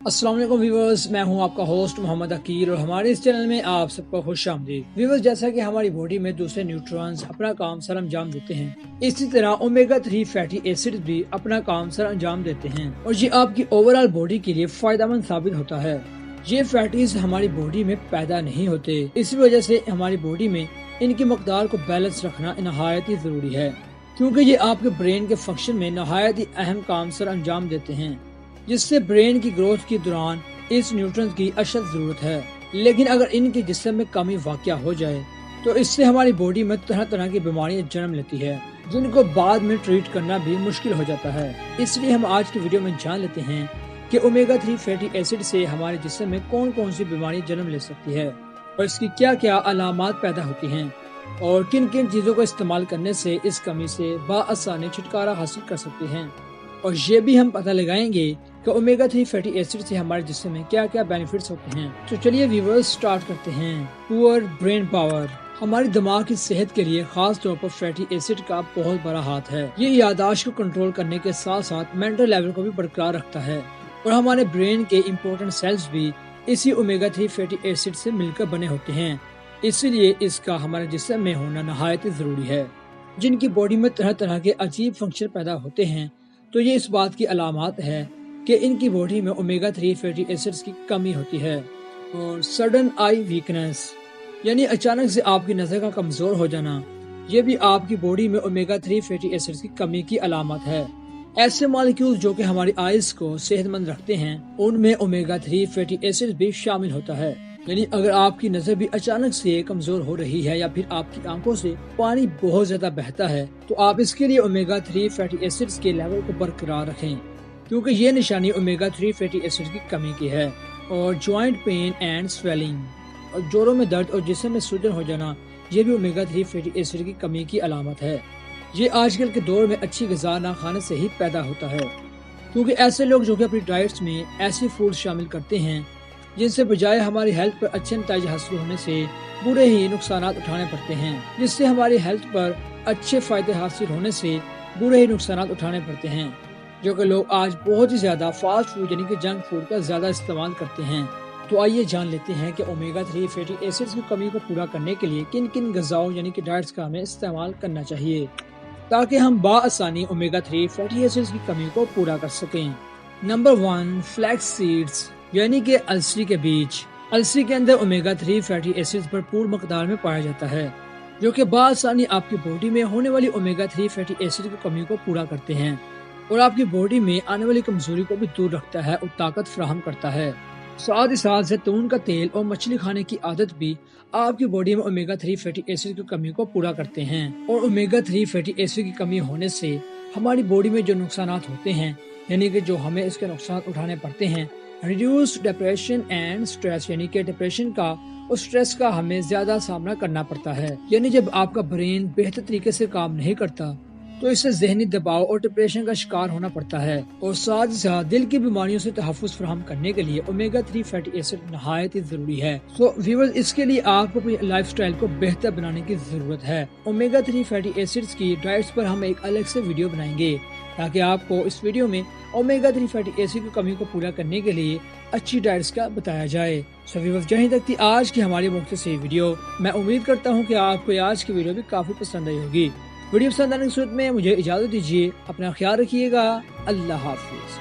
السلام علیکم ویورز، میں ہوں آپ کا ہوسٹ محمد عقیر اور ہمارے اس چینل میں آپ سب کو خوش آمدید۔ ویورز، جیسا کہ ہماری باڈی میں دوسرے نیوٹرانز اپنا کام سر انجام دیتے ہیں، اسی طرح اومیگا 3 فیٹی ایسڈ بھی اپنا کام سر انجام دیتے ہیں اور یہ آپ کی اوورآل باڈی کے لیے فائدہ مند ثابت ہوتا ہے۔ یہ فیٹیز ہماری باڈی میں پیدا نہیں ہوتے، اسی وجہ سے ہماری باڈی میں ان کی مقدار کو بیلنس رکھنا نہایت ہی ضروری ہے، کیونکہ یہ آپ کے برین کے فنکشن میں نہایت ہی اہم کام سر انجام دیتے ہیں، جس سے برین کی گروتھ کے دوران اس نیوٹرنز کی اشد ضرورت ہے۔ لیکن اگر ان کے جسم میں کمی واقع ہو جائے تو اس سے ہماری باڈی میں طرح طرح کی بیماریاں جنم لیتی ہے، جن کو بعد میں ٹریٹ کرنا بھی مشکل ہو جاتا ہے۔ اس لیے ہم آج کی ویڈیو میں جان لیتے ہیں کہ اومیگا 3 فیٹی ایسڈ سے ہمارے جسم میں کون کون سی بیماری جنم لے سکتی ہے اور اس کی کیا کیا علامات پیدا ہوتی ہیں اور کن کن چیزوں کو استعمال کرنے سے اس کمی سے بآسانی چھٹکارا حاصل کر سکتے ہیں، اور یہ بھی ہم پتہ لگائیں گے کہ اومیگا 3 فیٹی ایسڈ سے ہمارے جسم میں کیا کیا بینیفٹس ہوتے ہیں۔ تو چلیے ویورز سٹارٹ کرتے ہیں۔ پور برین پاور ہماری دماغ کی صحت کے لیے خاص طور پر فیٹی ایسڈ کا بہت بڑا ہاتھ ہے۔ یہ یادداشت کو کنٹرول کرنے کے ساتھ ساتھ مینٹل لیول کو بھی برقرار رکھتا ہے اور ہمارے برین کے امپورٹنٹ سیلز بھی اسی اومیگا 3 فیٹی ایسڈ سے مل کر بنے ہوتے ہیں، اسی لیے اس کا ہمارے جسم میں ہونا نہایت ضروری ہے۔ جن کی باڈی میں طرح طرح کے عجیب فنکشن پیدا ہوتے ہیں تو یہ اس بات کی علامات ہے کہ ان کی باڈی میں اومیگا 3 فیٹی ایسڈز کی کمی ہوتی ہے۔ اور سڈن آئی ویکنس یعنی اچانک سے آپ کی نظر کا کمزور ہو جانا، یہ بھی آپ کی باڈی میں اومیگا 3 فیٹی ایسڈز کی کمی کی علامت ہے۔ ایسے مالیکیولز جو کہ ہماری آئیز کو صحت مند رکھتے ہیں، ان میں اومیگا 3 فیٹی ایسڈز بھی شامل ہوتا ہے۔ یعنی اگر آپ کی نظر بھی اچانک سے کمزور ہو رہی ہے یا پھر آپ کی آنکھوں سے پانی بہت زیادہ بہتا ہے تو آپ اس کے لیے اومیگا 3 فیٹی ایسڈز کے لیول کو برقرار رکھیں، کیونکہ یہ نشانی اومیگا 3 فیٹی ایسڈ کی کمی کی ہے۔ اور جوائنٹ پین اینڈ سویلنگ اور جوڑوں میں درد اور جسم میں سوجن ہو جانا، یہ بھی اومیگا 3 فیٹی ایسڈ کی کمی کی علامت ہے۔ یہ آج کل کے دور میں اچھی غذا نہ کھانے سے ہی پیدا ہوتا ہے، کیونکہ ایسے لوگ جو کہ اپنی ڈائٹس میں ایسی فوڈ شامل کرتے ہیں جن سے بجائے ہماری ہیلتھ پر اچھے نتائج حاصل ہونے سے برے ہی نقصانات اٹھانے پڑتے ہیں، جس سے ہماری ہیلتھ پر اچھے فائدے حاصل ہونے سے برے ہی نقصانات اٹھانے پڑتے ہیں، جو کہ لوگ آج بہت ہی زیادہ فاسٹ فوڈ یعنی کہ جنک فوڈ کا زیادہ استعمال کرتے ہیں۔ تو آئیے جان لیتے ہیں کہ اومیگا 3 فیٹی ایسڈز کی کمی کو پورا کرنے کے لیے کن کن غذاؤں یعنی کہ ڈائٹس کا ہمیں استعمال کرنا چاہیے تاکہ ہم بآسانی اومیگا 3 فیٹی ایسڈز کی کمی کو پورا کر سکیں۔ نمبر 1، فلیکس سیڈز یعنی کہ السی کے بیج۔ السی کے اندر اومیگا 3 فیٹی ایسڈز بھرپور مقدار میں پایا جاتا ہے، جو کہ بآسانی آپ کی باڈی میں ہونے والی اومیگا 3 فیٹی ایسڈ کی کمی کو پورا کرتے ہیں اور آپ کی باڈی میں آنے والی کمزوری کو بھی دور رکھتا ہے اور طاقت فراہم کرتا ہے۔ ساتھ ہی ساتھ زیتون کا تیل اور مچھلی کھانے کی عادت بھی آپ کی باڈی میں اومیگا 3 فیٹی ایسڈ کی کمی کو پورا کرتے ہیں، اور اومیگا 3 فیٹی ایسڈ کی کمی ہونے سے ہماری باڈی میں جو نقصانات ہوتے ہیں یعنی کہ جو ہمیں اس کے نقصانات اٹھانے پڑتے ہیں، ریڈیوس ڈپریشن اینڈ سٹریس یعنی کہ ڈپریشن کا اور سٹریس کا ہمیں زیادہ سامنا کرنا پڑتا ہے۔ یعنی جب آپ کا برین بہتر طریقے سے کام نہیں کرتا تو اس سے ذہنی دباؤ اور ڈپریشن کا شکار ہونا پڑتا ہے، اور ساتھ ہی ساتھ دل کی بیماریوں سے تحفظ فراہم کرنے کے لیے اومیگا 3 فیٹی ایسڈ نہایت ہی ضروری ہے۔ سو ویورز، اس کے لیے آپ کو اپنی لائف سٹائل کو بہتر بنانے کی ضرورت ہے۔ اومیگا 3 فیٹی ایسڈز کی ڈائٹس پر ہم ایک الگ سے ویڈیو بنائیں گے تاکہ آپ کو اس ویڈیو میں اومیگا 3 فیٹی ایسڈ کی کمی کو پورا کرنے کے لیے اچھی ڈائٹس کا بتایا جائے۔ سو ویورز، جہاں تک تھی آج کی ہماری مختصر ویڈیو، میں امید کرتا ہوں کہ آپ کو آج کی ویڈیو بھی کافی پسند آئی ہوگی۔ ویڈیو پسند آنے کی صورت میں مجھے اجازت دیجیے، اپنا خیال رکھیے گا، اللہ حافظ۔